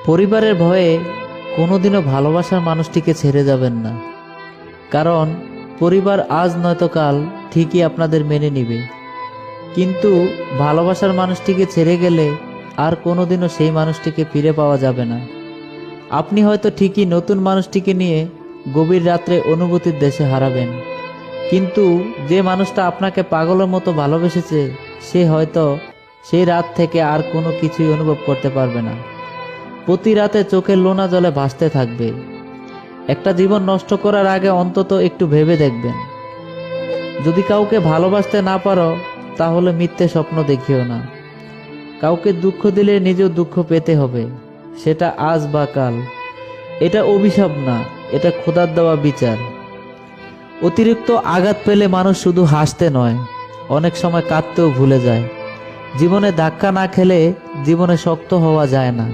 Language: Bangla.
পরিবারের ভয়ে কোনোদিনও ভালোবাসার মানুষটিকে ছেড়ে যাবেন না, কারণ পরিবার আজ নয়তো কাল ঠিকই আপনাদের মেনে নিবে। কিন্তু ভালোবাসার মানুষটিকে ছেড়ে গেলে আর কোনোদিনও সেই মানুষটিকে ফিরে পাওয়া যাবে না। আপনি হয়তো ঠিকই নতুন মানুষটিকে নিয়ে গভীর রাত্রে অনুভূতির দেশে হারাবেন, কিন্তু যে মানুষটা আপনাকে পাগলের মতো ভালোবেসেছে সে হয়তো সেই রাত থেকে আর কোনো কিছুই অনুভব করতে পারবে না। প্রতি রাতে চোখের লোনা জলে ভাসতে থাকবে। একটা জীবন নষ্ট করার আগে অন্তত একটু ভেবে দেখবেন। যদি কাউকে ভালোবাসতে না পারো তাহলে মিথ্যে স্বপ্ন দেখিও না। কাউকে দুঃখ দিলে নিজেও দুঃখ পেতে হবে, সেটা আজ বা কাল। এটা অভিশাপ না, এটা খোদার দেওয়া বিচার। অতিরিক্ত আঘাত পেলে মানুষ শুধু হাসতে নয়, অনেক সময় কাঁদতেও ভুলে যায়। জীবনে ধাক্কা না খেলে জীবনে শক্ত হওয়া যায় না।